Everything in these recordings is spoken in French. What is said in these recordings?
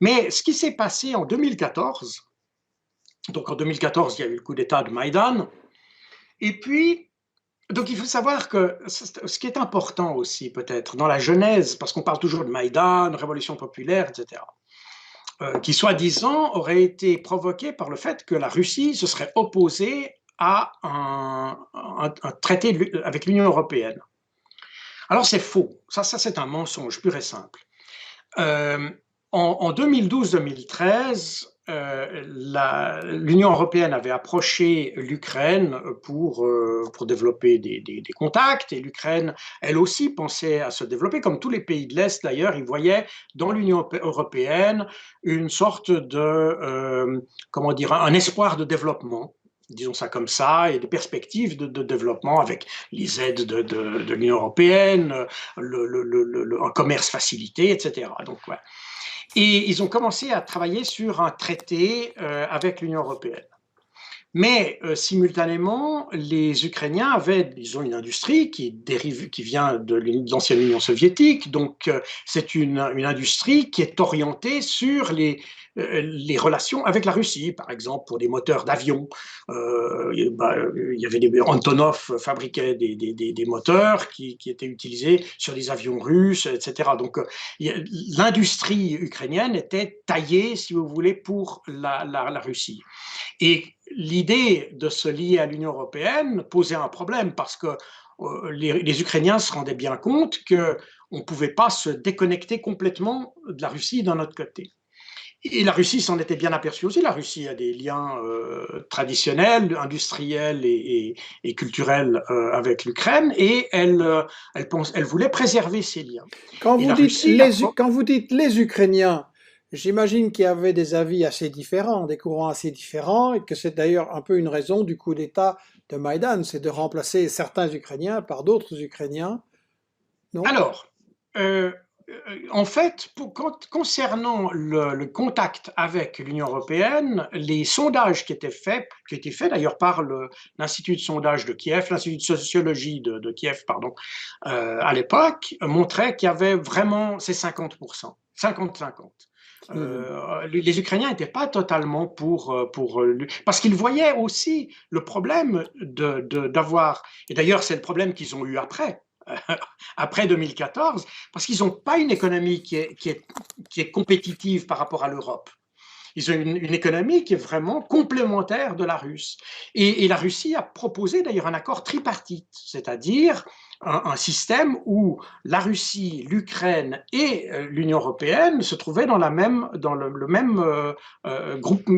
Mais ce qui s'est passé en 2014, donc en 2014, il y a eu le coup d'État de Maïdan, et puis, donc il faut savoir que ce qui est important aussi peut-être dans la genèse, parce qu'on parle toujours de Maïdan, révolution populaire, etc., qui soi-disant aurait été provoqué par le fait que la Russie se serait opposée à un traité avec l'Union européenne. Alors c'est faux, ça c'est un mensonge pur et simple. Euh, en 2012-2013, l'Union européenne avait approché l'Ukraine pour développer des contacts, et l'Ukraine, elle aussi, pensait à se développer, comme tous les pays de l'Est d'ailleurs. Ils voyaient dans l'Union européenne une sorte de, comment dire, un espoir de développement, disons ça comme ça, et des perspectives de développement avec les aides de l'Union européenne, un commerce facilité, etc. Donc, ouais. Et ils ont commencé à travailler sur un traité avec l'Union européenne. Mais simultanément, les Ukrainiens ils ont une industrie qui vient de l'ancienne Union soviétique, donc c'est une industrie qui est orientée sur les relations avec la Russie, par exemple pour des moteurs d'avion. Il y avait Antonov fabriquait des moteurs qui étaient utilisés sur des avions russes, etc. Donc l'industrie ukrainienne était taillée, si vous voulez, pour la Russie. Et l'idée de se lier à l'Union européenne posait un problème parce que les Ukrainiens se rendaient bien compte qu'on ne pouvait pas se déconnecter complètement de la Russie d'un autre côté. Et la Russie s'en était bien aperçue aussi. La Russie a des liens traditionnels, industriels et culturels avec l'Ukraine, et elle voulait préserver ces liens. Quand Et vous la dites Russie a... quand vous dites les Ukrainiens, j'imagine qu'il y avait des avis assez différents, des courants assez différents, et que c'est d'ailleurs un peu une raison du coup d'État de Maïdan, c'est de remplacer certains Ukrainiens par d'autres Ukrainiens, non? Alors, euh, en fait, concernant le contact avec l'Union européenne, les sondages qui étaient faits d'ailleurs par l'Institut de sondage de Kiev, l'Institut de sociologie de Kiev, pardon, à l'époque, montraient qu'il y avait vraiment ces 50%, 50-50. Mhm. Les Ukrainiens n'étaient pas totalement parce qu'ils voyaient aussi le problème d'avoir, et d'ailleurs c'est le problème qu'ils ont eu après, après 2014, parce qu'ils n'ont pas une économie qui est compétitive par rapport à l'Europe. Ils ont une économie qui est vraiment complémentaire de la Russe. Et la Russie a proposé d'ailleurs un accord tripartite, c'est-à-dire un système où la Russie, l'Ukraine et l'Union européenne se trouvaient dans le même groupe,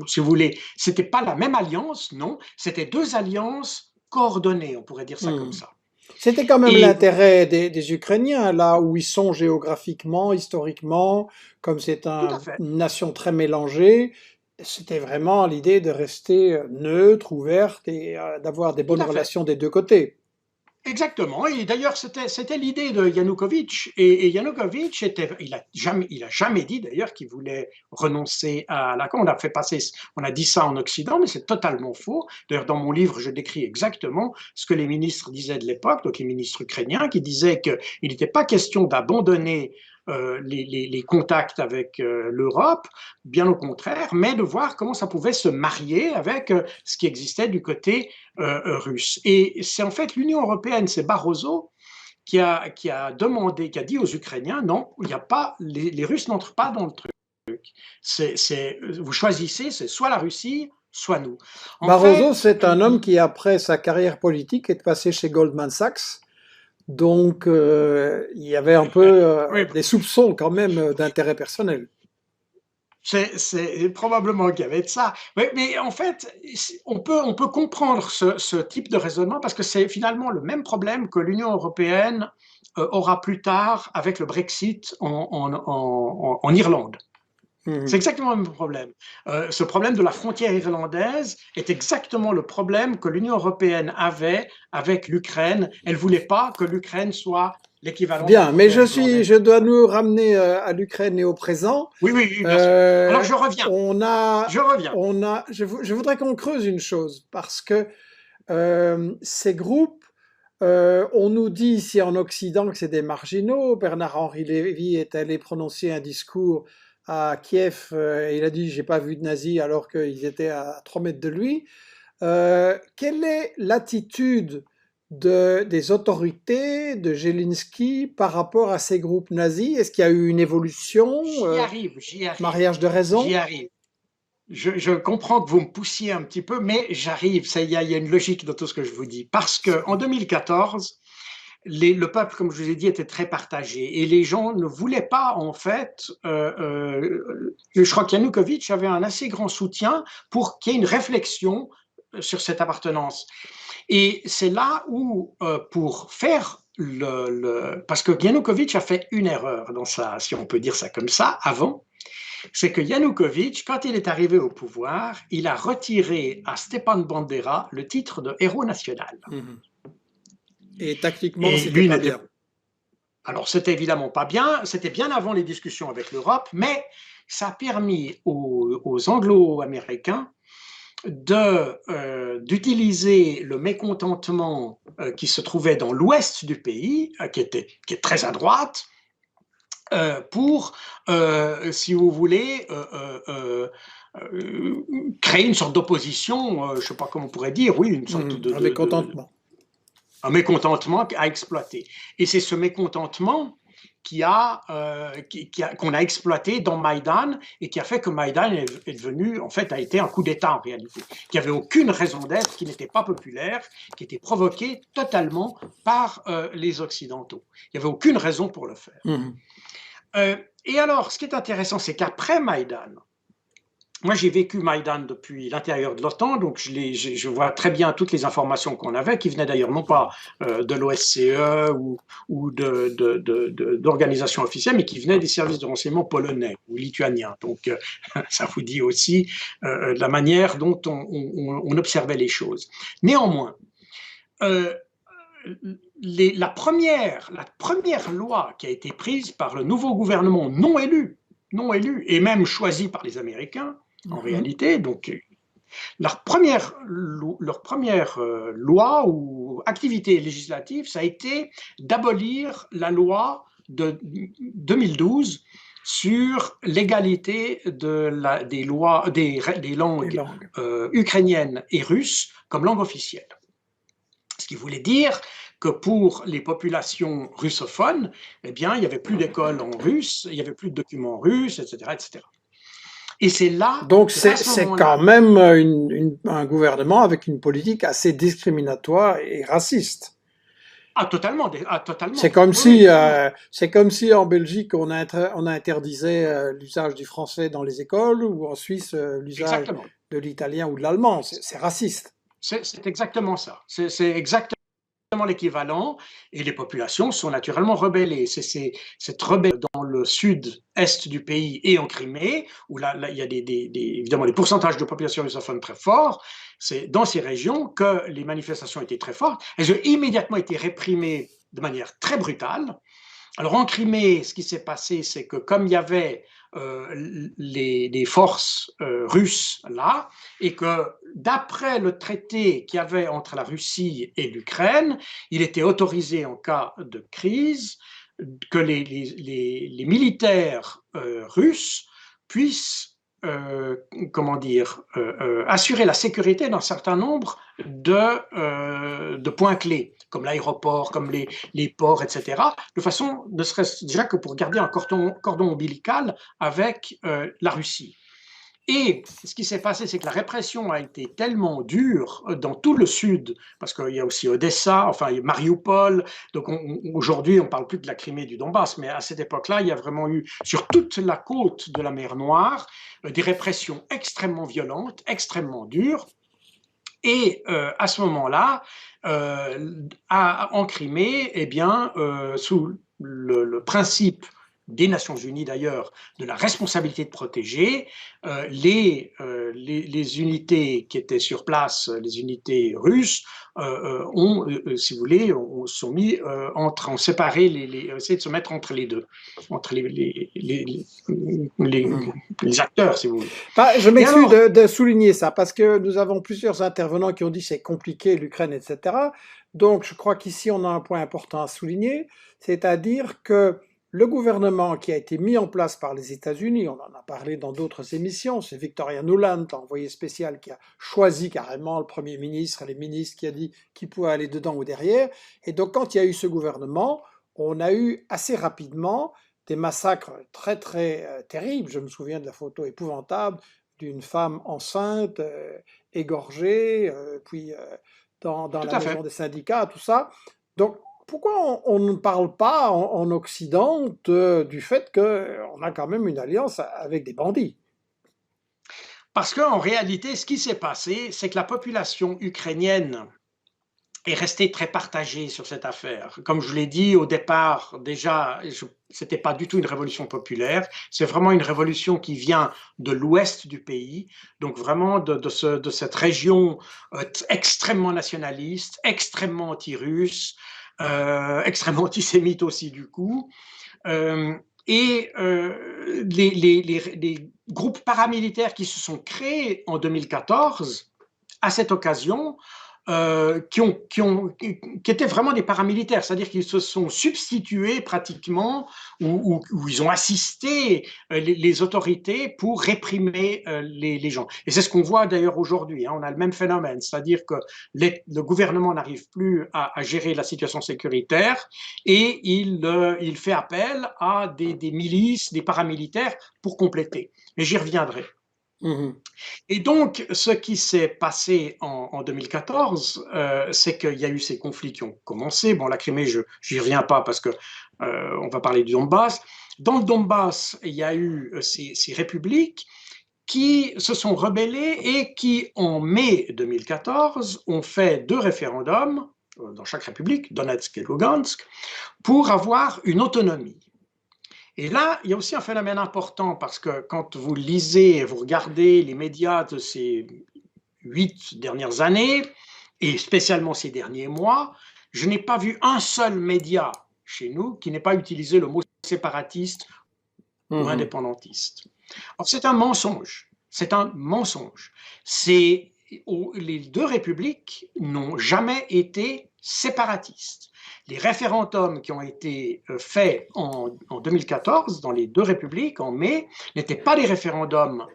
si vous voulez. C'était pas la même alliance, non, c'était deux alliances coordonnées, on pourrait dire ça comme Mhm. ça. C'était quand même Et l'intérêt des Ukrainiens, là où ils sont géographiquement, historiquement, comme c'est tout à fait. une nation très mélangée, c'était vraiment l'idée de rester neutre, ouverte et d'avoir des Tout bonnes à fait. relations des deux côtés. Exactement. Et d'ailleurs, c'était l'idée de Yanukovych. Et Yanukovych il a jamais dit d'ailleurs qu'il voulait renoncer à l'accord. On a dit ça en Occident, mais c'est totalement faux. D'ailleurs, dans mon livre, je décris exactement ce que les ministres disaient de l'époque, donc les ministres ukrainiens, qui disaient qu'il n'était pas question d'abandonner les contacts avec l'Europe, bien au contraire, mais de voir comment ça pouvait se marier avec ce qui existait du côté russe. Et c'est en fait l'Union européenne, c'est Barroso qui a demandé, qui a dit aux Ukrainiens, non, il n'y a pas, les Russes n'entrent pas dans le truc. Vous choisissez, c'est soit la Russie, soit nous. En Barroso, fait, c'est un homme qui, après sa carrière politique, est passé chez Goldman Sachs. Donc, il y avait un peu oui, des soupçons quand même d'intérêt personnel. c'est probablement qu'il y avait de ça. Mais en fait, on peut comprendre ce type de raisonnement parce que c'est finalement le même problème que l'Union européenne aura plus tard avec le Brexit en Irlande. C'est Mhm. exactement le même problème. Ce problème de la frontière irlandaise est exactement le problème que l'Union européenne avait avec l'Ukraine. Elle ne voulait pas que l'Ukraine soit l'équivalent de la Bien, mais frontière irlandaise. je dois nous ramener à l'Ukraine et au présent. Oui, oui, oui, bien sûr. Alors Euh, je reviens. on a, Je reviens. je voudrais qu'on creuse une chose parce que ces groupes, on nous dit ici en Occident que c'est des marginaux. Bernard-Henri Lévy est allé prononcer un discours à Kiev, et il a dit j'ai pas vu de nazis alors qu'ils étaient à 3 mètres de lui. Quelle est l'attitude des autorités de Zelensky par rapport à ces groupes nazis? Est-ce qu'il y a eu une évolution, J'y arrive, j'y arrive, mariage de j'y raison? arrive. Je comprends que vous me poussiez un petit peu, mais j'arrive. Il y a une logique dans tout ce que je vous dis. Parce qu'en 2014, le peuple, comme je vous ai dit, était très partagé et les gens ne voulaient pas, en fait, je crois qu'Yanukovych avait un assez grand soutien pour qu'il y ait une réflexion sur cette appartenance. Et c'est là où, pour faire parce que Yanukovych a fait une erreur dans ça, si on peut dire ça comme ça, avant, c'est que Yanukovych, quand il est arrivé au pouvoir, il a retiré à Stepan Bandera le titre de héros national. Mhm. Et tactiquement, Et c'était lui pas n'était bien. Alors, c'était évidemment pas bien, c'était bien avant les discussions avec l'Europe, mais ça a permis aux Anglo-Américains d'utiliser le mécontentement qui se trouvait dans l'ouest du pays, qui est très à droite, pour, si vous voulez, créer une sorte d'opposition, je ne sais pas comment on pourrait dire, oui, une sorte Mhm. Un mécontentement. un mécontentement à exploiter. Et c'est ce mécontentement qu'on a exploité dans Maïdan et qui a fait que Maïdan est devenu, en fait, a été un coup d'État en réalité, qui n'avait aucune raison d'être, qui n'était pas populaire, qui était provoqué totalement par les Occidentaux. Il n'y avait aucune raison pour le faire. Mhm. Et alors, ce qui est intéressant, c'est qu'après Maïdan, moi, j'ai vécu Maïdan depuis l'intérieur de l'OTAN, donc je vois très bien toutes les informations qu'on avait, qui venaient d'ailleurs non pas de l'OSCE ou d'organisations officielles, mais qui venaient des services de renseignement polonais ou lituaniens. Donc, ça vous dit aussi la manière dont on observait les choses. Néanmoins, euh, la première loi qui a été prise par le nouveau gouvernement non élu et même choisi par les Américains, en Mhm. réalité, donc leur première loi ou activité législative, ça a été d'abolir la loi de 2012 sur l'égalité des Les langues langues. ukrainiennes et russes comme langue officielle. Ce qui voulait dire que pour les populations russophones, eh bien, il n'y avait plus d'écoles en russe, il n'y avait plus de documents russes, etc., etc. Et Donc c'est à ce c'est moment-là. quand même un gouvernement avec une politique assez discriminatoire et raciste. Ah, totalement. Oui, oui, oui, oui. C'est comme si en Belgique on interdisait l'usage du français dans les écoles ou en Suisse l'usage Exactement. de l'italien ou de l'allemand. C'est raciste. C'est exactement ça. C'est exactement l'équivalent et les populations sont naturellement rebellées. C'est cette rébellion dans le sud-est du pays et en Crimée, où là il y a évidemment des pourcentages de population russophone très forts. C'est dans ces régions que les manifestations étaient très fortes. Elles ont immédiatement été réprimées de manière très brutale. Alors en Crimée, ce qui s'est passé, c'est que comme il y avait les forces russes là, et que d'après le traité qu'il y avait entre la Russie et l'Ukraine, il était autorisé en cas de crise que les militaires russes puissent, comment dire, assurer la sécurité d'un certain nombre de points clés, comme l'aéroport, comme les ports, etc., de façon ne serait-ce déjà que pour garder un cordon ombilical avec la Russie. Et ce qui s'est passé, c'est que la répression a été tellement dure dans tout le sud, parce qu'il y a aussi Odessa, enfin Mariupol, donc aujourd'hui on ne parle plus de la Crimée et du Donbass, mais à cette époque-là, il y a vraiment eu sur toute la côte de la mer Noire des répressions extrêmement violentes, extrêmement dures, et à ce moment-là, en Crimée, eh bien, sous le principe des Nations Unies d'ailleurs, de la responsabilité de protéger, les unités qui étaient sur place, les unités russes, si vous voulez, ont séparé, essayé de se mettre entre les deux, entre Mhm. les acteurs, si vous voulez. Bah, je Et m'excuse alors, de souligner ça parce que nous avons plusieurs intervenants qui ont dit c'est compliqué l'Ukraine, etc. Donc je crois qu'ici on a un point important à souligner, c'est-à-dire que le gouvernement qui a été mis en place par les États-Unis, on en a parlé dans d'autres émissions, c'est Victoria Nuland, l'envoyé spécial, qui a choisi carrément le Premier ministre et les ministres, qui a dit qui pouvait aller dedans ou derrière. Et donc quand il y a eu ce gouvernement, on a eu assez rapidement des massacres très très terribles. Je me souviens de la photo épouvantable d'une femme enceinte, égorgée, puis dans Tout la à maison fait. des syndicats, tout ça. Donc pourquoi on ne parle pas en Occident du fait qu'on a quand même une alliance avec des bandits? Parce qu'en réalité, ce qui s'est passé, c'est que la population ukrainienne est restée très partagée sur cette affaire. Comme je l'ai dit au départ, déjà, c'était pas du tout une révolution populaire, c'est vraiment une révolution qui vient de l'ouest du pays, donc vraiment de cette région extrêmement nationaliste, extrêmement anti-russe, extrêmement antisémite aussi du coup. Euh, les groupes paramilitaires qui se sont créés en 2014, à cette occasion, qui étaient vraiment des paramilitaires, c'est-à-dire qu'ils se sont substitués pratiquement ou ils ont assisté les autorités pour réprimer les gens. Et c'est ce qu'on voit d'ailleurs aujourd'hui, hein, on a le même phénomène, c'est-à-dire que le gouvernement n'arrive plus à gérer la situation sécuritaire et il fait appel à des milices, des paramilitaires pour compléter. Mais j'y reviendrai. Mhm. Et donc, ce qui s'est passé en 2014, c'est qu'il y a eu ces conflits qui ont commencé. Bon, la Crimée, je n'y reviens pas parce que on va parler du Donbass. Dans le Donbass, il y a eu ces républiques qui se sont rebellées et qui, en mai 2014, ont fait 2 référendums dans chaque république, Donetsk et Lugansk, pour avoir une autonomie. Et là, il y a aussi un phénomène important parce que quand vous lisez, vous regardez les médias de ces 8 dernières années, et spécialement ces derniers mois, je n'ai pas vu un seul média chez nous qui n'ait pas utilisé le mot séparatiste ou Mhm. indépendantiste. Or, c'est un mensonge. C'est un mensonge. C'est, les 2 républiques n'ont jamais été séparatistes. Les référendums qui ont été faits en 2014 dans les 2 républiques en mai n'étaient pas des référendums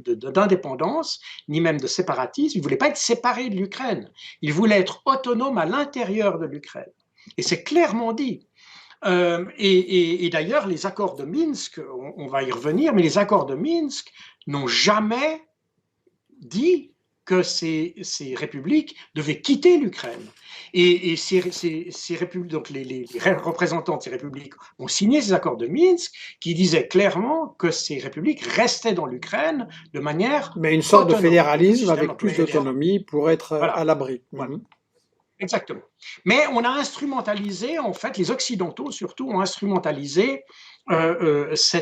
d'indépendance, ni même de séparatisme. Ils ne voulaient pas être séparés de l'Ukraine. Ils voulaient être autonomes à l'intérieur de l'Ukraine. Et c'est clairement dit. Et d'ailleurs, les accords de Minsk, on va y revenir, mais les accords de Minsk n'ont jamais dit que ces républiques devaient quitter l'Ukraine. Et ces républiques, donc les représentants de ces républiques ont signé ces accords de Minsk qui disaient clairement que ces républiques restaient dans l'Ukraine de manière Mais une sorte de autonome, un fédéralisme système un avec peu plus fédéral. d'autonomie pour être à Voilà, l'abri. voilà. Mhm. Exactement. Mais on a instrumentalisé, en fait, les Occidentaux surtout ont instrumentalisé ce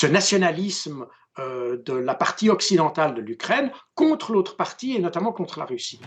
nationalisme de la partie occidentale de l'Ukraine contre l'autre partie et notamment contre la Russie.